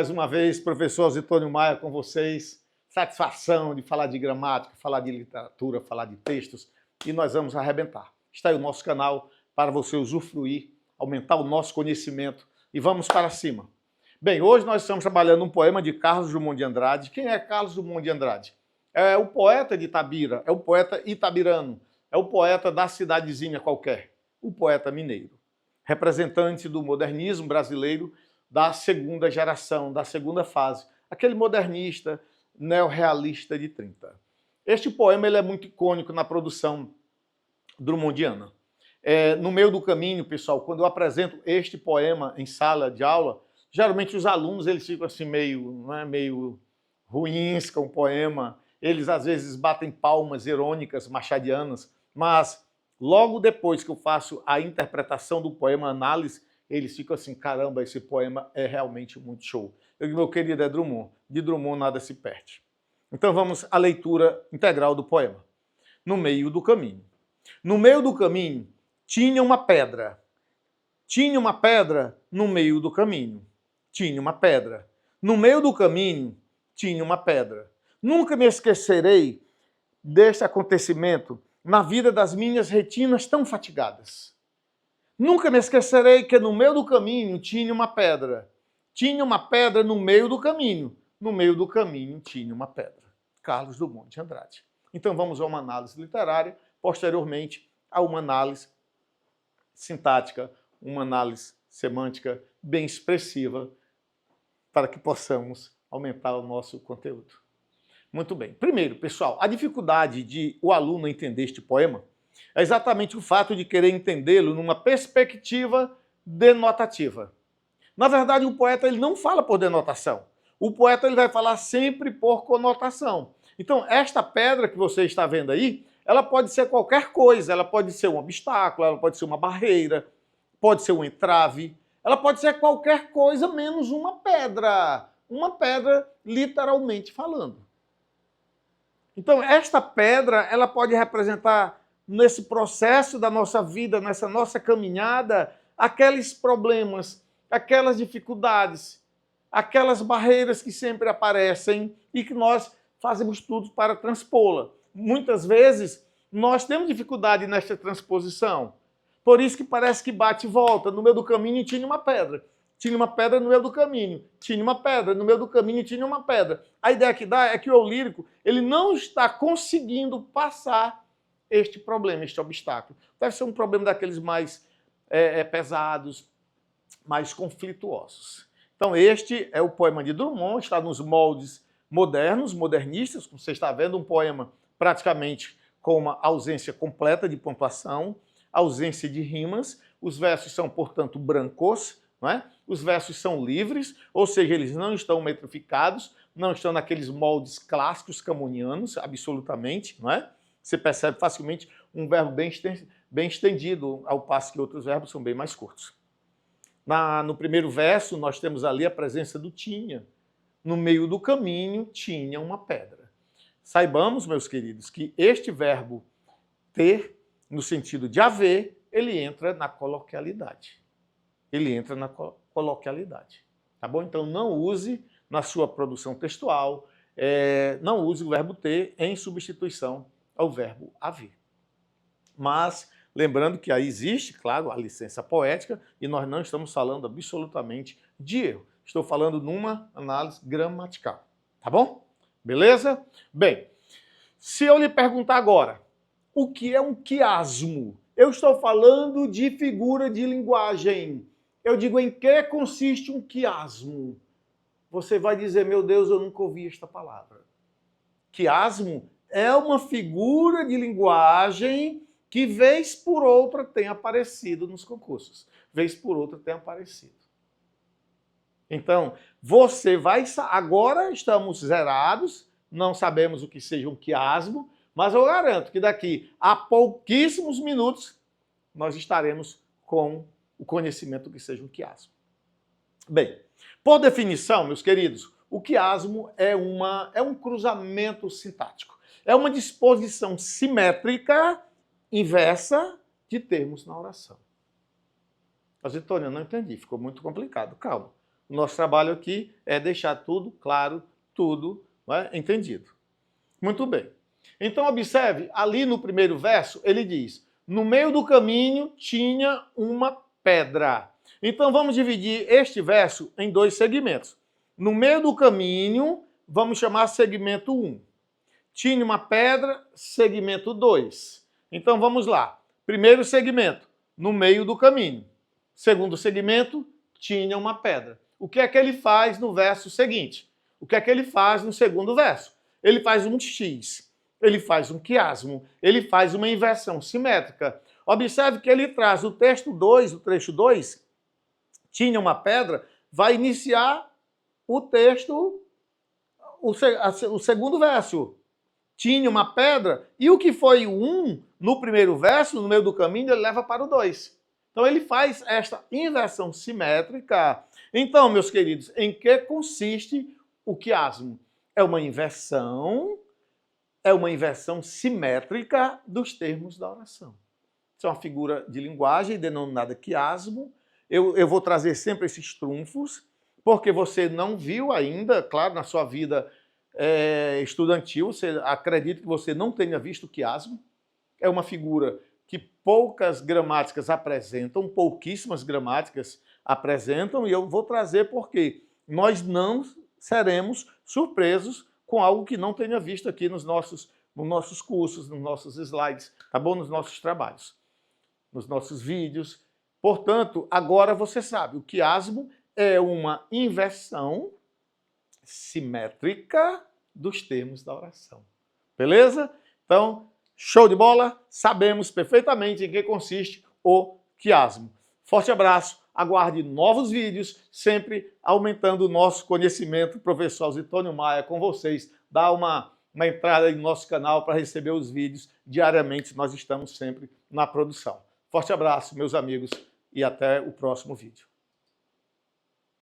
Mais uma vez, professor Zitônio Maia com vocês. Satisfação de falar de gramática, falar de literatura, falar de textos, e nós vamos arrebentar. Está aí o nosso canal para você usufruir, aumentar o nosso conhecimento, e vamos para cima. Bem, hoje nós estamos trabalhando um poema de Carlos Drummond de Andrade. Quem é Carlos Drummond de Andrade? É o poeta de Itabira, é o poeta itabirano, é o poeta da cidadezinha qualquer, o poeta mineiro, representante do modernismo brasileiro, da segunda geração, da segunda fase, aquele modernista neorrealista de 30. Este poema ele é muito icônico na produção drummondiana. No meio do caminho, pessoal, quando eu apresento este poema em sala de aula, geralmente os alunos eles ficam assim meio ruins com o poema, eles às vezes batem palmas irônicas, machadianas, mas logo depois que eu faço a interpretação do poema, a análise, eles ficam assim, caramba, esse poema é realmente muito show. Eu digo, meu querido, é Drummond. De Drummond nada se perde. Então vamos à leitura integral do poema. No meio do caminho. No meio do caminho tinha uma pedra. Tinha uma pedra no meio do caminho. Tinha uma pedra. No meio do caminho tinha uma pedra. Nunca me esquecerei deste acontecimento na vida das minhas retinas tão fatigadas. Nunca me esquecerei que no meio do caminho tinha uma pedra. Tinha uma pedra no meio do caminho. No meio do caminho tinha uma pedra. Carlos Drummond de Andrade. Então vamos a uma análise literária, posteriormente a uma análise sintática, uma análise semântica bem expressiva, para que possamos aumentar o nosso conteúdo. Muito bem. Primeiro, pessoal, a dificuldade de o aluno entender este poema é exatamente o fato de querer entendê-lo numa perspectiva denotativa. Na verdade, o poeta ele não fala por denotação. O poeta ele vai falar sempre por conotação. Então, esta pedra que você está vendo aí, ela pode ser qualquer coisa. Ela pode ser um obstáculo, ela pode ser uma barreira, pode ser um entrave, ela pode ser qualquer coisa menos uma pedra. Uma pedra, literalmente falando. Então, esta pedra, ela pode representar nesse processo da nossa vida, nessa nossa caminhada, aqueles problemas, aquelas dificuldades, aquelas barreiras que sempre aparecem e que nós fazemos tudo para transpô-la. Muitas vezes, nós temos dificuldade nesta transposição. Por isso que parece que bate e volta. No meio do caminho tinha uma pedra. Tinha uma pedra no meio do caminho. Tinha uma pedra no meio do caminho, tinha uma pedra. A ideia que dá é que o eu lírico ele não está conseguindo passar este problema, este obstáculo. Deve ser um problema daqueles mais pesados, mais conflituosos. Então este é o poema de Drummond, está nos moldes modernos, modernistas, como você está vendo, um poema praticamente com uma ausência completa de pontuação, ausência de rimas, os versos são, portanto, brancos, não é? Os versos são livres, ou seja, eles não estão metrificados, não estão naqueles moldes clássicos camonianos, absolutamente, não é? Você percebe facilmente um verbo bem estendido, ao passo que outros verbos são bem mais curtos. No primeiro verso, nós temos ali a presença do tinha. No meio do caminho, tinha uma pedra. Saibamos, meus queridos, que este verbo ter, no sentido de haver, ele entra na coloquialidade. Ele entra na coloquialidade. Tá bom? Então não use na sua produção textual, não use o verbo ter em substituição ao verbo haver. Mas lembrando que aí existe, claro, a licença poética e nós não estamos falando absolutamente de erro. Estou falando numa análise gramatical. Tá bom? Beleza? Bem, se eu lhe perguntar agora, o que é um quiasmo? Eu estou falando de figura de linguagem. Eu digo, em que consiste um quiasmo? Você vai dizer, meu Deus, eu nunca ouvi esta palavra. Quiasmo é uma figura de linguagem que, vez por outra, tem aparecido nos concursos. Vez por outra, tem aparecido. Então, você vai... Agora estamos zerados, não sabemos o que seja um quiasmo, mas eu garanto que daqui a pouquíssimos minutos nós estaremos com o conhecimento do que seja um quiasmo. Bem, por definição, meus queridos, o quiasmo é um cruzamento sintático. É uma disposição simétrica inversa de termos na oração. Mas, Antônio, eu não entendi, ficou muito complicado. Calma. O nosso trabalho aqui é deixar tudo claro, tudo, não é, entendido. Muito bem. Então, observe, ali no primeiro verso, ele diz: no meio do caminho tinha uma pedra. Então, vamos dividir este verso em dois segmentos. No meio do caminho, vamos chamar segmento 1. Tinha uma pedra, segmento 2. Então, vamos lá. Primeiro segmento, no meio do caminho. Segundo segmento, tinha uma pedra. O que é que ele faz no verso seguinte? O que é que ele faz no segundo verso? Ele faz um X, ele faz um quiasmo, ele faz uma inversão simétrica. Observe que ele traz o texto 2, o trecho 2, tinha uma pedra, vai iniciar o texto, o segundo verso. Tinha uma pedra, e o que foi o 1 no primeiro verso, no meio do caminho, ele leva para o 2. Então ele faz esta inversão simétrica. Então, meus queridos, em que consiste o quiasmo? É uma inversão simétrica dos termos da oração. Isso é uma figura de linguagem denominada quiasmo. Eu vou trazer sempre esses trunfos, porque você não viu ainda, claro, na sua vida estudantil, acredito que você não tenha visto o quiasmo. É uma figura que poucas gramáticas apresentam, pouquíssimas gramáticas apresentam, e eu vou trazer porque nós não seremos surpresos com algo que não tenha visto aqui nos nossos cursos, nos nossos slides, tá bom? Nos nossos trabalhos, nos nossos vídeos. Portanto, agora você sabe, o quiasmo é uma inversão simétrica dos termos da oração. Beleza? Então, show de bola? Sabemos perfeitamente em que consiste o quiasmo. Forte abraço, aguarde novos vídeos, sempre aumentando o nosso conhecimento. O professor Zitônio Maia com vocês. Dá uma entrada aí no nosso canal para receber os vídeos diariamente. Nós estamos sempre na produção. Forte abraço, meus amigos, e até o próximo vídeo.